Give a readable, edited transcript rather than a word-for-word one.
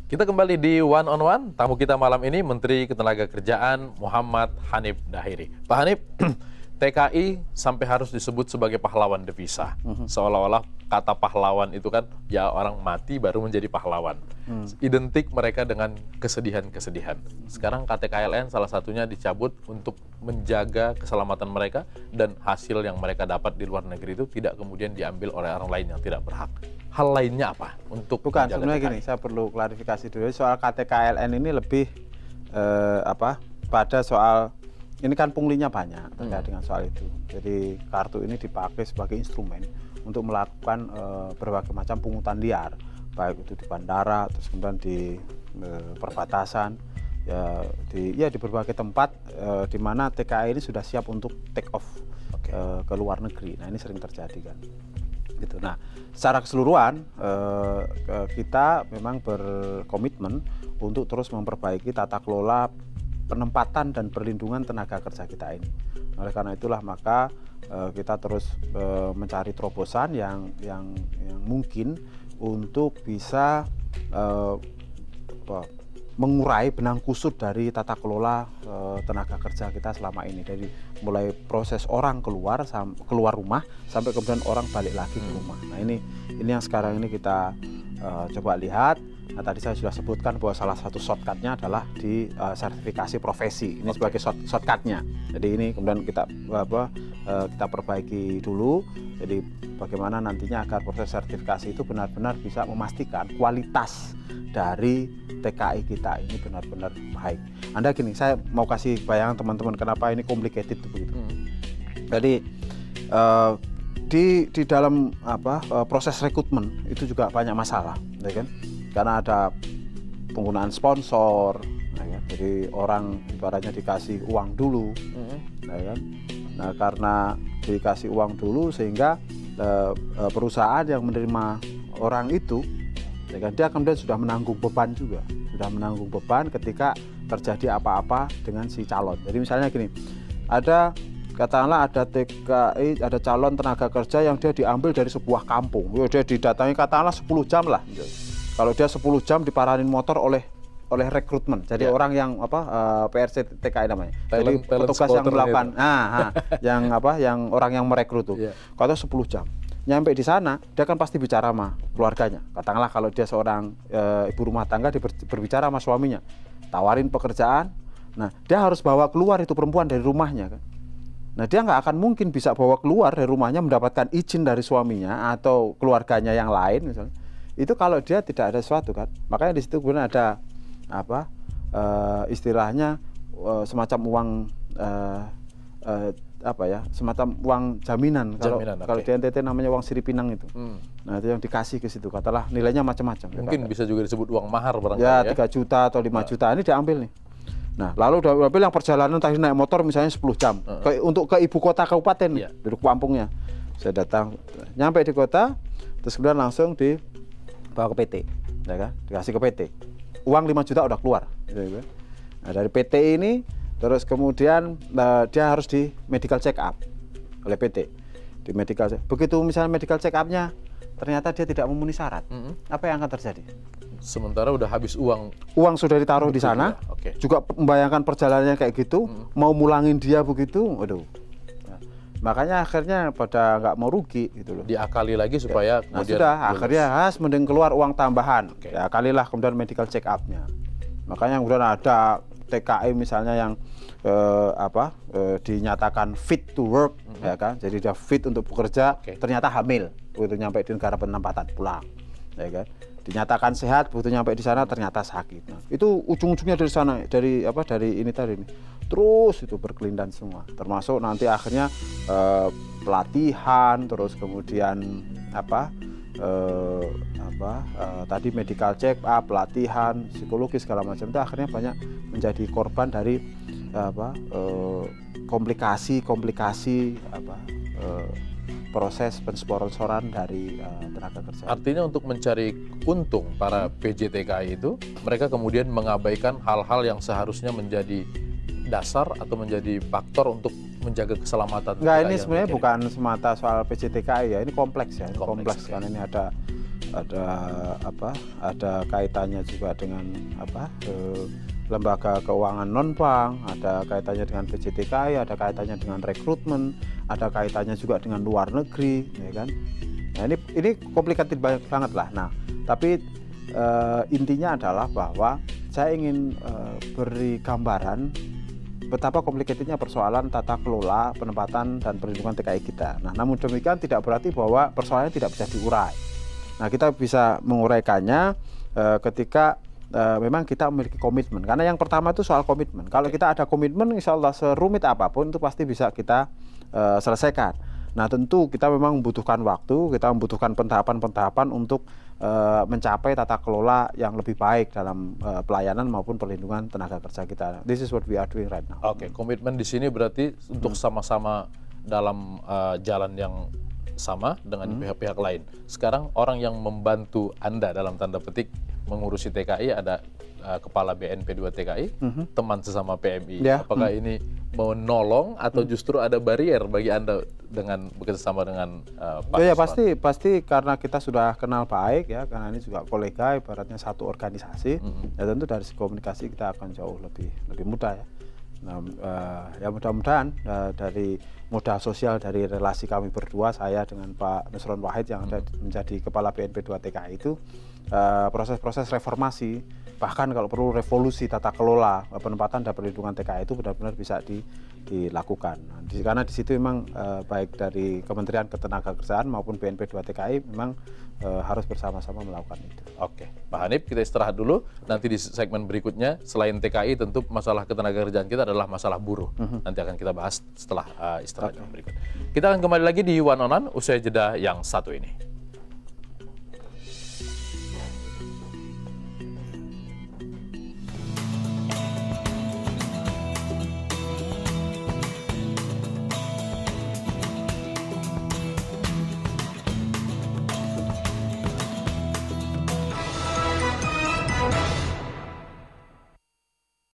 Kita kembali di One on One. Tamu kita malam ini Menteri Ketenagakerjaan Muhammad Hanif Dahiri. Pak Hanif, TKI sampai harus disebut sebagai pahlawan devisa. Seolah-olah kata pahlawan itu kan ya orang mati baru menjadi pahlawan. Identik mereka dengan kesedihan-kesedihan. Sekarang KTKLN salah satunya dicabut untuk menjaga keselamatan mereka dan hasil yang mereka dapat di luar negeri itu tidak kemudian diambil oleh orang lain yang tidak berhak. Hal lainnya apa untuk Bukan, sebenarnya gini, saya perlu klarifikasi dulu soal KTKLN ini lebih pada soal ini kan punglinya banyak terkait dengan soal itu. Jadi kartu ini dipakai sebagai instrumen untuk melakukan berbagai macam pungutan liar, baik itu di bandara, terus kemudian di perbatasan, di berbagai tempat di mana TKI ini sudah siap untuk take off ke luar negeri. Nah ini sering terjadi kan. Gitu. Nah, secara keseluruhan kita memang berkomitmen untuk terus memperbaiki tata kelola penempatan dan perlindungan tenaga kerja kita ini. Oleh karena itulah maka kita terus mencari terobosan yang mungkin untuk bisa mengurai benang kusut dari tata kelola tenaga kerja kita selama ini, dari mulai proses orang keluar rumah sampai kemudian orang balik lagi ke rumah. Nah ini yang sekarang ini kita coba lihat. Nah tadi saya sudah sebutkan bahwa salah satu shortcutnya adalah di sertifikasi profesi. Ini sebagai shortcutnya. Jadi ini kemudian kita perbaiki dulu. Jadi bagaimana nantinya agar proses sertifikasi itu benar-benar bisa memastikan kualitas dari TKI kita ini benar-benar baik. Anda gini, saya mau kasih bayangan teman-teman kenapa ini complicated begitu. Jadi di dalam proses rekrutmen itu juga banyak masalah, ya kan? Karena ada penggunaan sponsor, ya kan? Jadi orang ibaratnya dikasih uang dulu, ya kan? Nah karena dikasih uang dulu sehingga perusahaan yang menerima orang itu, ya kan, dia kemudian sudah menanggung beban juga, ketika terjadi apa-apa dengan si calon. Jadi misalnya gini, katakanlah ada TKI, ada calon tenaga kerja yang dia diambil dari sebuah kampung, dia didatangi katakanlah 10 jam lah. Kalau dia 10 jam diparanin motor oleh rekrutmen, jadi orang yang PRC TKI namanya, jadi petugas yang melakukan, yang orang yang merekrut tuh, kalau 10 jam. Nyampe di sana, dia kan pasti bicara sama keluarganya. Katakanlah kalau dia seorang ibu rumah tangga, dia berbicara sama suaminya, tawarin pekerjaan. Nah, dia harus bawa keluar itu perempuan dari rumahnya kan. Nah, dia nggak akan mungkin bisa bawa keluar dari rumahnya mendapatkan izin dari suaminya atau keluarganya yang lain misalnya. Itu kalau dia tidak ada sesuatu kan. Makanya di situ kemudian ada istilahnya semacam uang semacam uang jaminan. Kalau di NTT namanya uang siripinang itu. Nah itu yang dikasih ke situ, katalah nilainya macam-macam. Mungkin bisa juga disebut uang mahar barangkali ya. 3 juta atau 5 juta ini diambil nih. Nah lalu diambil yang perjalanan tadi naik motor misalnya 10 jam untuk ke ibu kota kabupaten dari kampungnya. Saya datang, nyampe di kota, terus kemudian langsung dibawa ke PT, ya kan? Dikasih ke PT. Uang 5 juta udah keluar. Nah dari PT ini terus kemudian dia harus di medical check up oleh PT. Di medical check. Begitu misalnya medical check up-nya ternyata dia tidak memenuhi syarat. Apa yang akan terjadi? Sementara udah habis uang. Uang sudah ditaruh di sana. Juga membayangkan perjalanannya kayak gitu, mau mulangin dia begitu, waduh. Nah, makanya akhirnya pada nggak mau rugi gitu loh. Diakali lagi supaya kemudian akhirnya mending keluar uang tambahan. Ya kalilah kemudian medical check up-nya. Makanya kemudian ada TKI misalnya yang dinyatakan fit to work, ya kan, jadi dia fit untuk bekerja, ternyata hamil, begitu nyampe di negara penempatan pulang, ya kan, dinyatakan sehat, begitu nyampe di sana ternyata sakit. Nah, itu ujung-ujungnya dari sana, dari ini tadi, terus itu berkelindan semua, termasuk nanti akhirnya pelatihan, terus kemudian tadi medical check up, pelatihan, psikologis segala macam itu akhirnya banyak menjadi korban dari komplikasi proses pensponsoran dari tenaga kerja. Artinya untuk mencari untung para PJTKI itu, mereka kemudian mengabaikan hal-hal yang seharusnya menjadi dasar atau menjadi faktor untuk menjaga keselamatan. Enggak, ini sebenarnya bukan semata soal PJTKI ya, ini kompleks ya, kompleks kan, ini ada ada apa? Ada kaitannya juga dengan apa? Lembaga keuangan non bank, ada kaitannya dengan PJTKI, ada kaitannya dengan rekrutmen, ada kaitannya juga dengan luar negeri, ya kan? Nah, ini komplikated banget lah. Nah, tapi intinya adalah bahwa saya ingin beri gambaran betapa komplikatednya persoalan tata kelola penempatan dan perlindungan TKI kita. Nah, namun demikian tidak berarti bahwa persoalannya tidak bisa diurai. Nah, kita bisa menguraikannya ketika memang kita memiliki komitmen. Karena yang pertama itu soal komitmen. Kalau kita ada komitmen, insya Allah serumit apapun itu pasti bisa kita selesaikan. Nah, tentu kita memang membutuhkan waktu, kita membutuhkan pentahapan-pentahapan untuk mencapai tata kelola yang lebih baik dalam pelayanan maupun perlindungan tenaga kerja kita. This is what we are doing right now. Oke, komitmen di sini berarti untuk sama-sama dalam jalan yang sama dengan pihak-pihak lain. Sekarang orang yang membantu Anda dalam tanda petik mengurusi TKI ada Kepala BNP 2 TKI, teman sesama PMI. Ya. Apakah ini menolong atau justru ada barier bagi Anda dengan bekerjasama dengan Pak Ya Yusman? pasti karena kita sudah kenal baik ya, karena ini juga kolega, ibaratnya satu organisasi. Ya tentu dari segi komunikasi kita akan jauh lebih mudah ya. Nah, ya mudah-mudahan dari modal sosial dari relasi kami berdua, saya dengan Pak Nusron Wahid yang ada menjadi Kepala BNP 2 TKI itu, proses-proses reformasi, bahkan kalau perlu revolusi tata kelola penempatan dan perlindungan TKI itu benar-benar bisa dilakukan. Nah, karena di situ memang baik dari Kementerian Ketenagakerjaan maupun BNP 2 TKI memang harus bersama-sama melakukan itu. Oke, Pak Hanif, kita istirahat dulu. Nanti di segmen berikutnya, selain TKI, tentu masalah ketenagakerjaan kita adalah masalah buruh. Nanti akan kita bahas setelah istirahat yang berikut. Kita akan kembali lagi di One on One usai jeda yang satu ini.